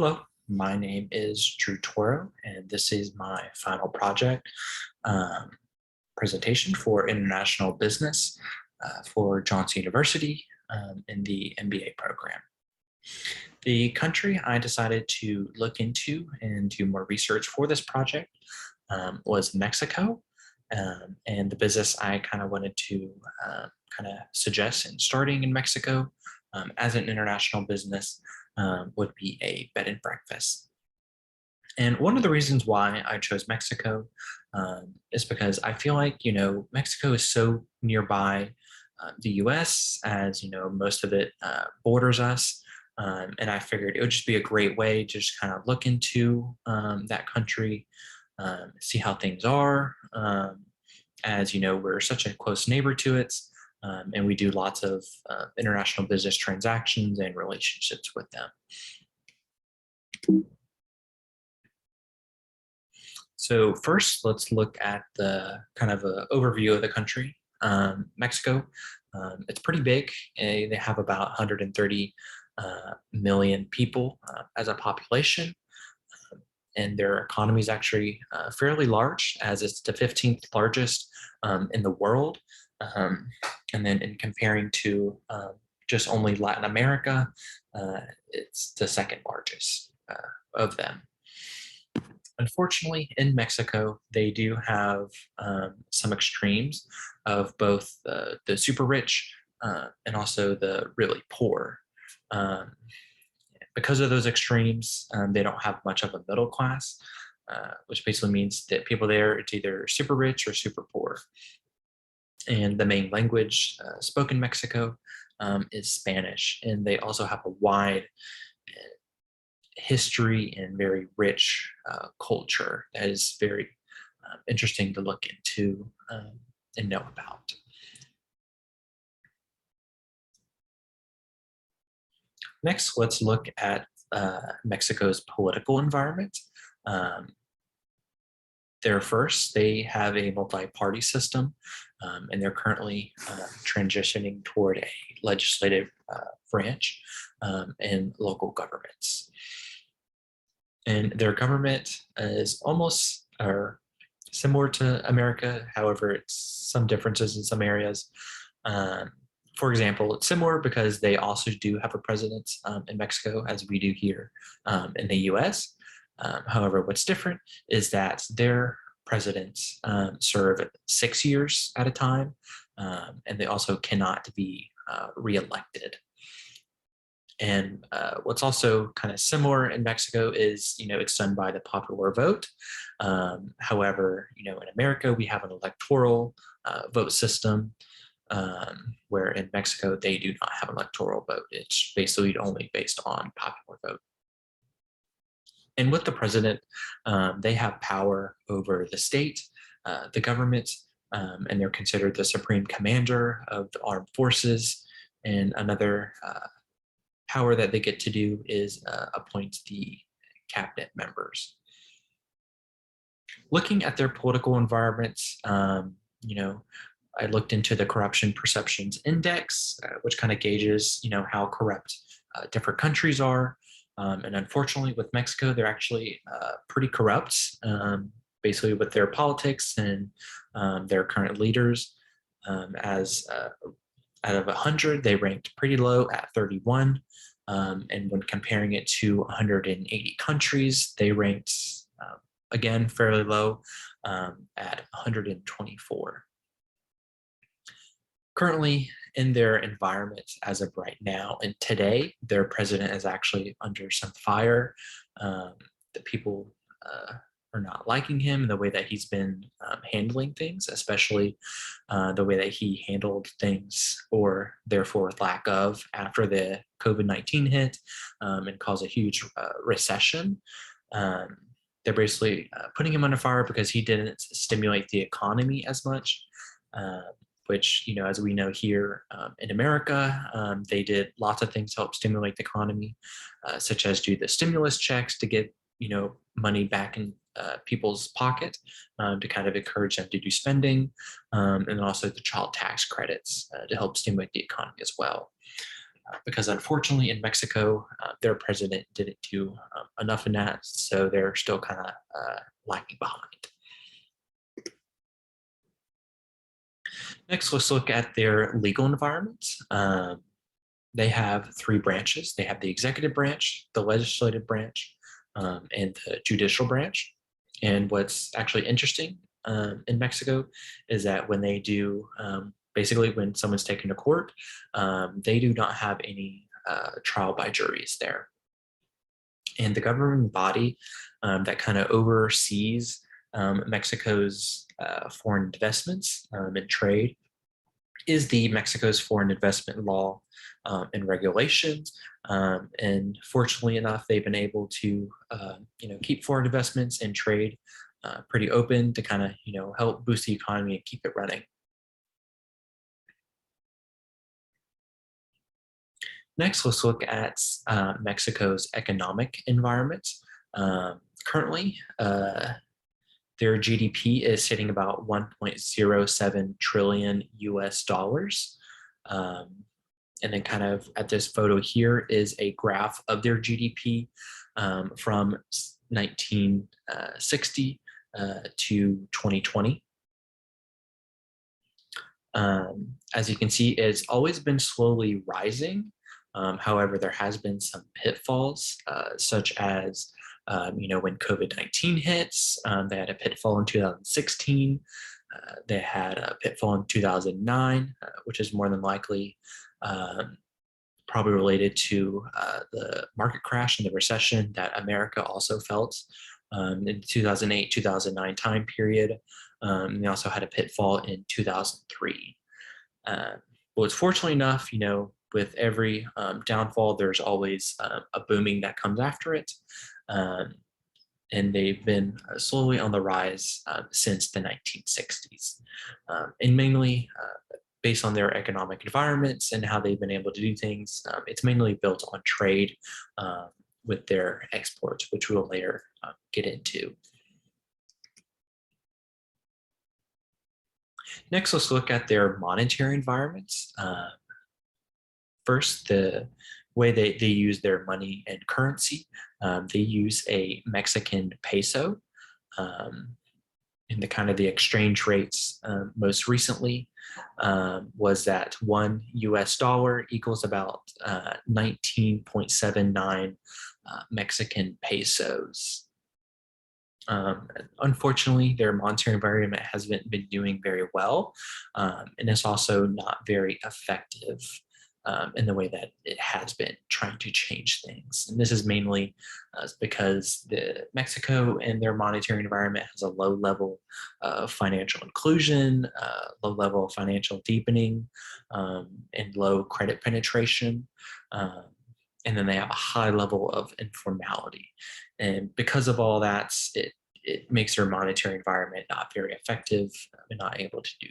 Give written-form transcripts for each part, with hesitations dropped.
Hello, my name is Drew Toro, and this is my final project um, presentation for international business for Johnson University in the MBA program. The country I decided to look into and do more research for this project was Mexico. And the business I kind of wanted to kind of suggest in starting in Mexico as an international business would be a bed and breakfast. And one of the reasons why I chose Mexico is because I feel like, Mexico is so nearby the US, as, most of it borders us. And I figured it would just be a great way to just kind of look into that country, see how things are. As you know, we're such a close neighbor to it, and we do lots of international business transactions and relationships with them. So first, let's look at the kind of overview of the country. Mexico, it's pretty big. They have about 130 million people as a population, and their economy is actually fairly large, as it's the 15th largest in the world. And then in comparing to just only Latin America, it's the second largest of them. Unfortunately, in Mexico, they do have some extremes of both the super rich and also the really poor. Um, because of those extremes, they don't have much of a middle class, which basically means that people there, it's either super rich or super poor. And the main language spoken in Mexico is Spanish. And they also have a wide history and very rich culture that is very interesting to look into and know about. Next, let's look at Mexico's political environment. First, they have a multi-party system, and they're currently transitioning toward a legislative branch in local governments. And their government is almost or similar to America. However, it's some differences in some areas. For example, it's similar because they also do have a president in Mexico, as we do here in the US. However, what's different is that their presidents serve 6 years at a time, and they also cannot be reelected. And what's also kind of similar in Mexico is, it's done by the popular vote. However, in America, we have an electoral vote system, where in Mexico, they do not have an electoral vote. It's basically only based on popular vote. And with the president, they have power over the state, the government, and they're considered the supreme commander of the armed forces. And another power that they get to do is appoint the cabinet members. Looking at their political environments, I looked into the Corruption Perceptions Index, which kind of gauges, how corrupt different countries are. And unfortunately, with Mexico, they're actually pretty corrupt, basically with their politics and their current leaders. As out of 100, they ranked pretty low at 31. And when comparing it to 180 countries, they ranked, again, fairly low at 124. Currently, in their environment as of right now and today, their president is actually under some fire. The people are not liking him and the way that he's been handling things, especially the way that he handled things, or therefore lack of, after the COVID-19 hit and caused a huge recession. They're basically putting him under fire because he didn't stimulate the economy as much. Which, as we know here in America, they did lots of things to help stimulate the economy, such as do the stimulus checks to get, money back in people's pocket to kind of encourage them to do spending, and also the child tax credits to help stimulate the economy as well. because unfortunately in Mexico, their president didn't do enough in that, so they're still kind of lagging behind. Next, let's look at their legal environment. They have three branches. They have the executive branch, the legislative branch, and the judicial branch. And what's actually interesting in Mexico is that when they do, basically when someone's taken to court, they do not have any trial by juries there. And the governing body that kind of oversees Mexico's foreign investments and trade is the Mexico's foreign investment law and regulations. And fortunately enough, they've been able to keep foreign investments and trade pretty open to kind of help boost the economy and keep it running. Next, let's look at Mexico's economic environment. Currently, their GDP is sitting about 1.07 trillion US dollars. And then kind of at this photo here is a graph of their GDP from 1960 to 2020. As you can see, it's always been slowly rising. However, there has been some pitfalls, such as when COVID-19 hits, they had a pitfall in 2016. They had a pitfall in 2009, which is more than likely probably related to the market crash and the recession that America also felt in 2008, 2009 time period. They also had a pitfall in 2003. But fortunately enough, with every downfall, there's always a booming that comes after it. And they've been slowly on the rise since the 1960s. And mainly based on their economic environments and how they've been able to do things, it's mainly built on trade with their exports, which we'll later get into. Next, let's look at their monetary environments. First, the way they use their money and currency. They use a Mexican peso. And the exchange rates most recently was that $1 US equals about 19.79 Mexican pesos. Unfortunately, their monetary environment hasn't been doing very well, and it's also not very effective in the way that it has been trying to change things. And this is mainly because Mexico and their monetary environment has a low level of financial inclusion, low level of financial deepening, and low credit penetration. And then they have a high level of informality. And because of all that, it makes their monetary environment not very effective and not able to do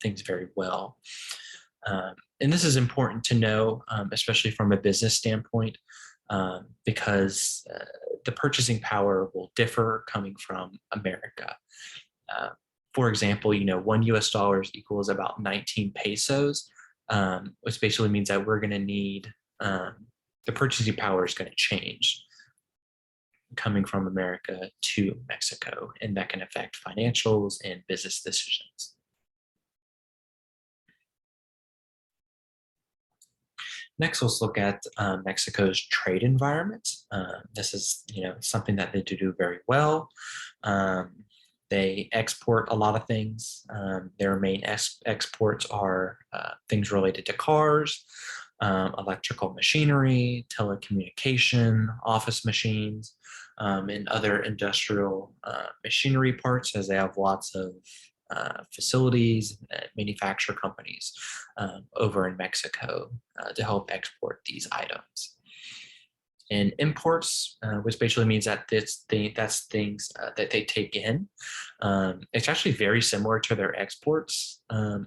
things very well. And this is important to know, especially from a business standpoint, because the purchasing power will differ coming from America. For example, $1 US equals about 19 pesos, which basically means that we're going to need, the purchasing power is going to change coming from America to Mexico, and that can affect financials and business decisions. Next, let's look at Mexico's trade environment. This is, something that they do very well. They export a lot of things. Their main exports are things related to cars, electrical machinery, telecommunication, office machines, and other industrial machinery parts, as they have lots of facilities, manufacturer companies over in Mexico to help export these items. And imports, which basically means that that's things that they take in. It's actually very similar to their exports,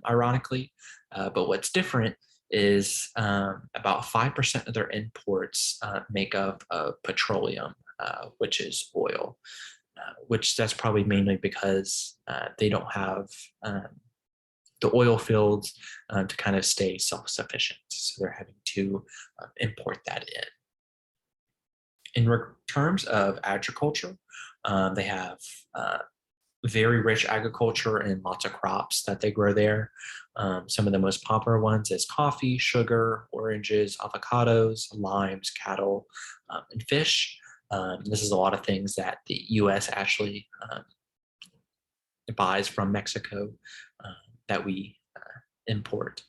ironically, but what's different is about 5% of their imports make up of petroleum, which is oil. Which that's probably mainly because they don't have the oil fields to kind of stay self-sufficient. So they're having to import that in. In terms of agriculture, they have very rich agriculture and lots of crops that they grow there. Some of the most popular ones is coffee, sugar, oranges, avocados, limes, cattle, and fish. This is a lot of things that the U.S. actually buys from Mexico that we import.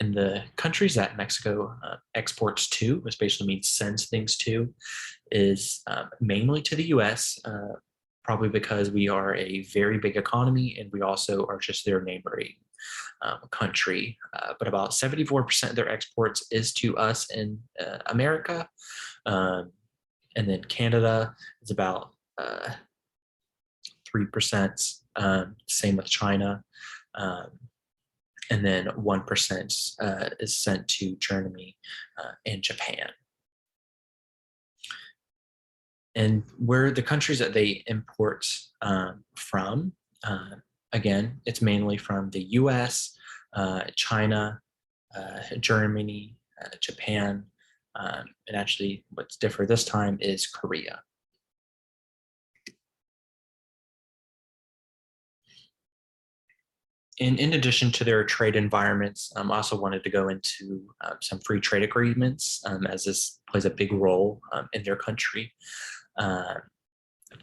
And the countries that Mexico exports to, which basically means sends things to, is mainly to the U.S., probably because we are a very big economy and we also are just their neighboring country. But about 74% of their exports is to us in America. And then Canada is about 3%, same with China. And then 1% is sent to Germany and Japan. And where the countries that they import from, again, it's mainly from the US, China, Germany, Japan, and actually what's different this time is Korea. And in addition to their trade environments, I also wanted to go into some free trade agreements, as this plays a big role in their country.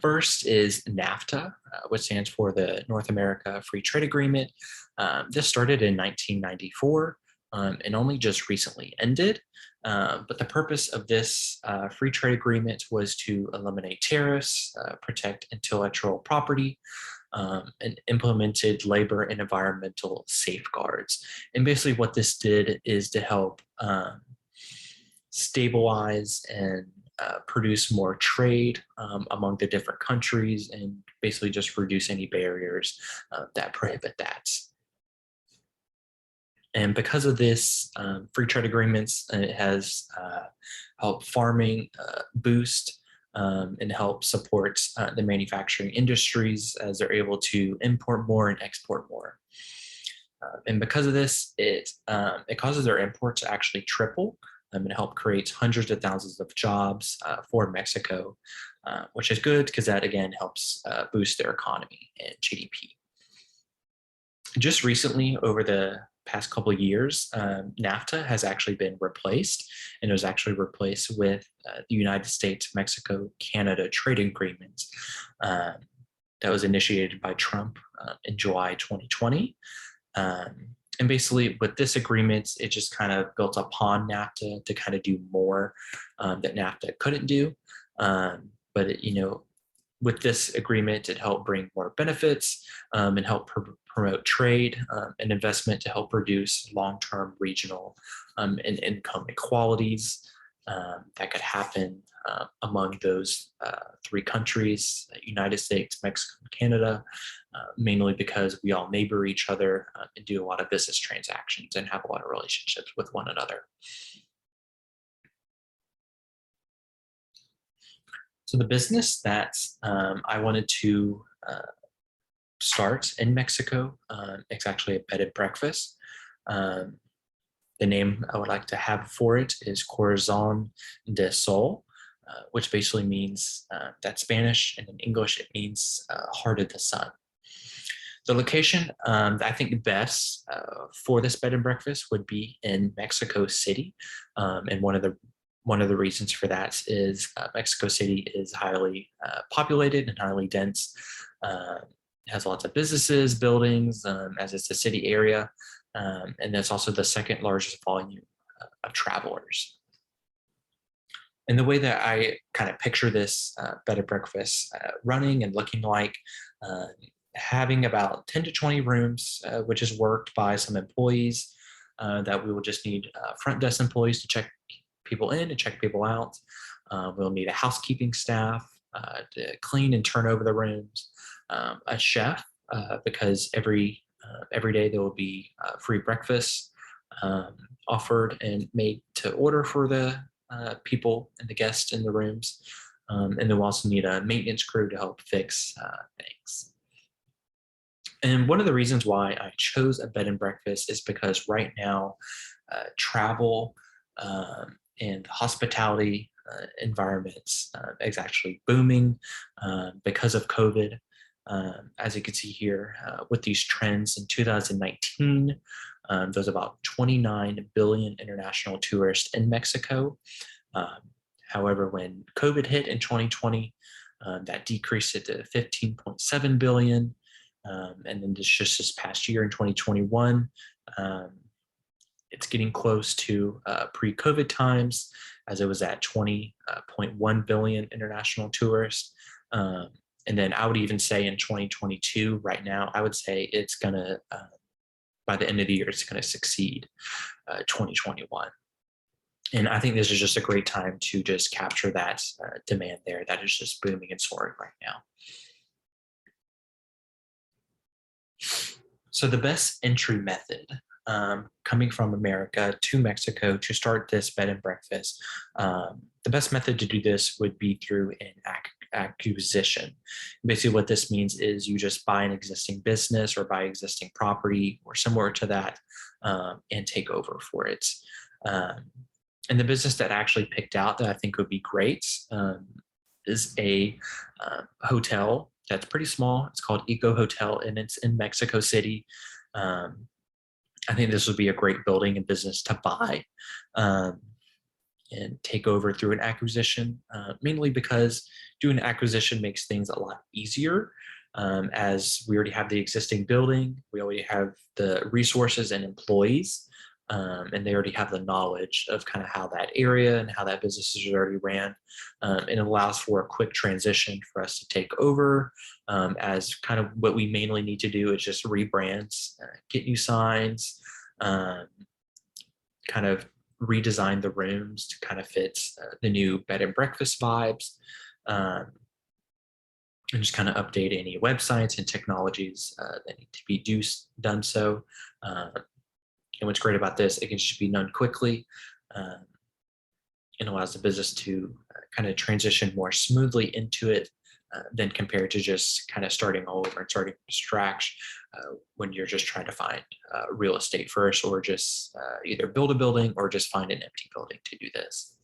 First is NAFTA, which stands for the North America Free Trade Agreement. This started in 1994 and only just recently ended. But the purpose of this free trade agreement was to eliminate tariffs, protect intellectual property, and implemented labor and environmental safeguards. And basically what this did is to help stabilize and produce more trade among the different countries and basically just reduce any barriers that prohibit that. And because of this, free trade agreements, it has helped farming boost and help support the manufacturing industries as they're able to import more and export more. And because of this, it causes their imports to actually triple and help create hundreds of thousands of jobs for Mexico, which is good because that again helps boost their economy and GDP. Just recently, over the past couple of years, NAFTA has actually been replaced, and it was actually replaced with the United States, Mexico, Canada trade agreement that was initiated by Trump in July 2020. And basically with this agreement, it just kind of built upon NAFTA to kind of do more that NAFTA couldn't do. But with this agreement, it helped bring more benefits and help promote trade and investment to help reduce long-term regional and income inequalities that could happen among those three countries, United States, Mexico, and Canada, mainly because we all neighbor each other and do a lot of business transactions and have a lot of relationships with one another. So the business that I wanted to start in Mexico, it's actually a bed and breakfast. The name I would like to have for it is Corazon de Sol, which basically means, that's Spanish, and in English it means heart of the sun. The location I think best for this bed and breakfast would be in Mexico City, and one of the reasons for that is Mexico City is highly populated and highly dense. It has lots of businesses, buildings, as it's a city area, and that's also the second largest volume of travelers. And the way that I kind of picture this bed and breakfast running and looking like, having about 10 to 20 rooms, which is worked by some employees that we will just need front desk employees to check people in and check people out. We'll need a housekeeping staff to clean and turn over the rooms, a chef, because every day there will be free breakfast offered and made to order for the people and the guests in the rooms. And then we'll also need a maintenance crew to help fix things. And one of the reasons why I chose a bed and breakfast is because right now, travel and hospitality environments is actually booming because of COVID. As you can see here, with these trends in 2019, there's about 29 billion international tourists in Mexico. Um, However, when COVID hit in 2020, that decreased it to 15.7 billion. And then just this past year in 2021, um, it's getting close to pre-COVID times, as it was at 20.1 billion international tourists. And then I would even say in 2022, right now, I would say it's going to, by the end of the year, it's going to succeed 2021. And I think this is just a great time to just capture that demand there that is just booming and soaring right now. So the best entry method coming from America to Mexico to start this bed and breakfast, the best method to do this would be through an acquisition. Basically what this means is you just buy an existing business or buy existing property or similar to that and take over for it. And the business that I actually picked out that I think would be great is a hotel that's pretty small. It's called Eco Hotel, and it's in Mexico City. I think this would be a great building and business to buy and take over through an acquisition, mainly because doing an acquisition makes things a lot easier. As we already have the existing building, we already have the resources and employees, and they already have the knowledge of kind of how that area and how that business is already ran. And it allows for a quick transition for us to take over, as kind of what we mainly need to do is just rebrands, get new signs, kind of redesign the rooms to kind of fit the new bed and breakfast vibes, and just kind of update any websites and technologies that need to be done so. And what's great about this, it can just be done quickly and allows the business to kind of transition more smoothly into it than compared to just kind of starting all over and starting from scratch when you're just trying to find real estate first, or just either build a building or just find an empty building to do this.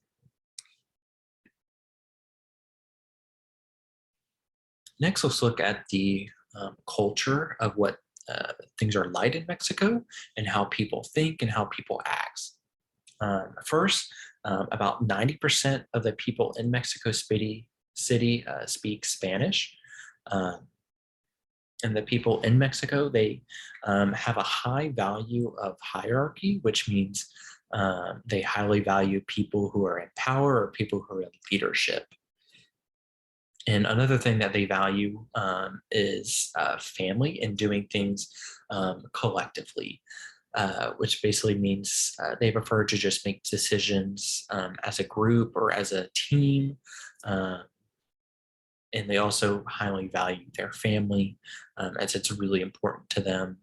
Next, let's look at the culture of what things are like in Mexico and how people think and how people act. First, about 90% of the people in Mexico City speak Spanish. And the people in Mexico, they have a high value of hierarchy, which means they highly value people who are in power or people who are in leadership. And another thing that they value is family and doing things collectively, which basically means they prefer to just make decisions as a group or as a team. And they also highly value their family, as it's really important to them.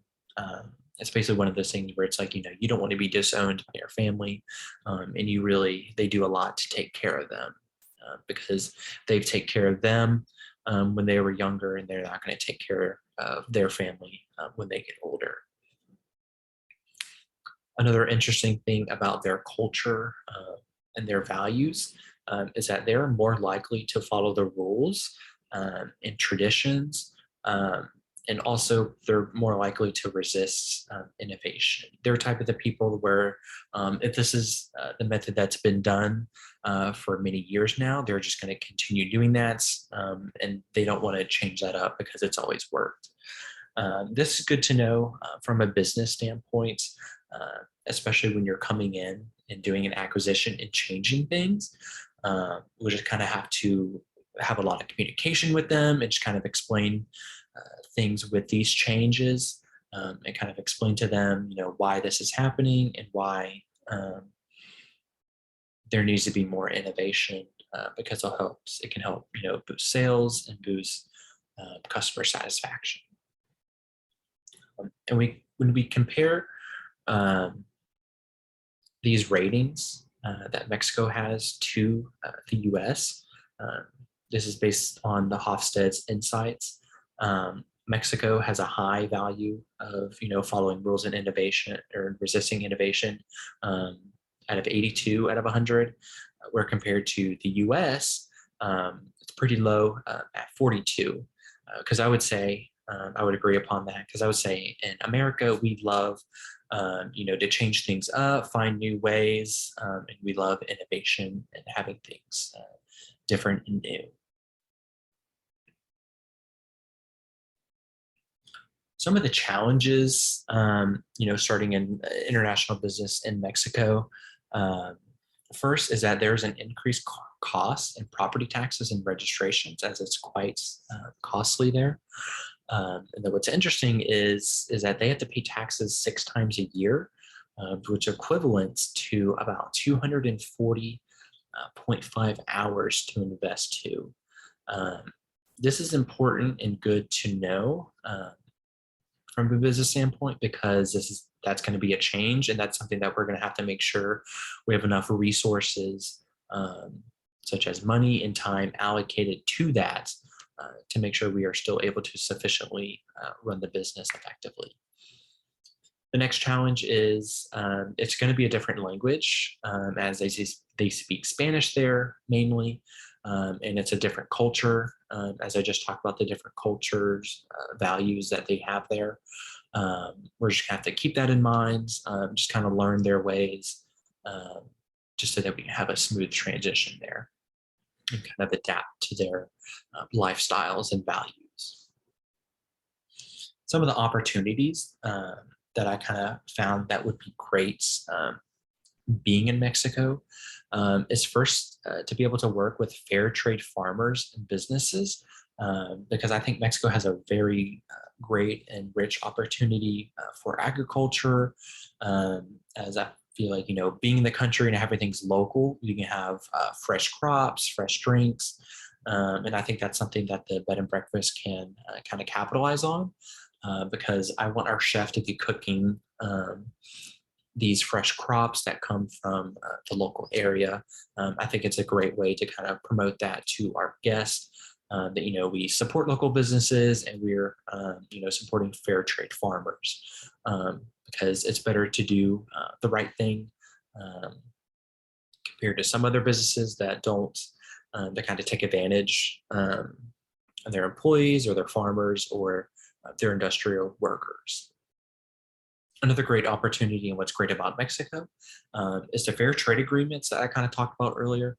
It's basically one of those things where it's like, you don't want to be disowned by your family, and they do a lot to take care of them. Because they take care of them when they were younger, and they're not going to take care of their family when they get older. Another interesting thing about their culture and their values is that they're more likely to follow the rules and traditions, and also they're more likely to resist innovation. They're type of the people where if this is the method that's been done for many years now, they're just going to continue doing that, and they don't want to change that up because it's always worked. This is good to know from a business standpoint, especially when you're coming in and doing an acquisition and changing things. We just kind of have to have a lot of communication with them and just kind of explain things with these changes, and kind of explain to them, why this is happening and why there needs to be more innovation, because it can help, boost sales and boost customer satisfaction. And when we compare these ratings that Mexico has to the US, this is based on the Hofstede's insights. Mexico has a high value of, following rules and innovation or resisting innovation, um, out of 82 out of 100, where compared to the US, it's pretty low at 42. Because I would say, I would agree upon that, because I would say in America, we love, to change things up, find new ways, and we love innovation and having things different and new. Some of the challenges, starting in international business in Mexico. Um, First is that there's an increased cost in property taxes and registrations, as it's quite costly there. And then what's interesting is that they have to pay taxes 6 times a year, which equivalents to about 240.5 hours to invest to. Um, this is important and good to know. From a business standpoint, because that's going to be a change, and that's something that we're going to have to make sure we have enough resources, such as money and time, allocated to that, to make sure we are still able to sufficiently run the business effectively. The next challenge is, it's going to be a different language, as they speak Spanish there mainly, and it's a different culture, as I just talked about the different cultures, values that they have there. We're just going to have to keep that in mind, just kind of learn their ways, um, just so that we can have a smooth transition there and kind of adapt to their lifestyles and values. Some of the opportunities that I kind of found that would be great being in Mexico, is first to be able to work with fair trade farmers and businesses, because I think Mexico has a very great and rich opportunity for agriculture, as I feel like, being in the country and everything's local, you can have fresh crops, fresh drinks, and I think that's something that the bed and breakfast can kind of capitalize on, because I want our chef to be cooking these fresh crops that come from the local area. I think it's a great way to kind of promote that to our guests, that, we support local businesses, and we're, supporting fair trade farmers, because it's better to do the right thing, compared to some other businesses that don't, that kind of take advantage of their employees or their farmers or their industrial workers. Another great opportunity, and what's great about Mexico, is the fair trade agreements that I kind of talked about earlier.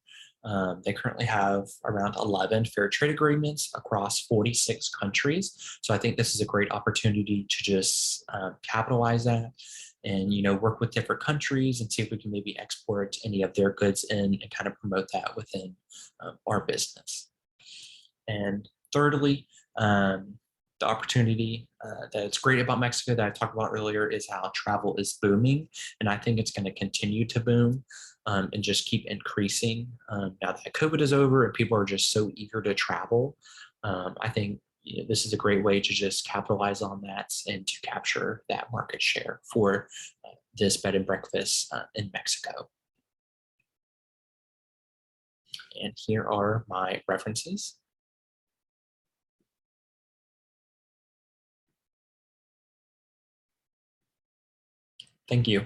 They currently have around 11 fair trade agreements across 46 countries. So I think this is a great opportunity to just capitalize that and, work with different countries and see if we can maybe export any of their goods in and kind of promote that within our business. And thirdly, the opportunity that's great about Mexico that I talked about earlier is how travel is booming. And I think it's going to continue to boom, and just keep increasing. Now that COVID is over and people are just so eager to travel, I think this is a great way to just capitalize on that and to capture that market share for this bed and breakfast in Mexico. And here are my references. Thank you.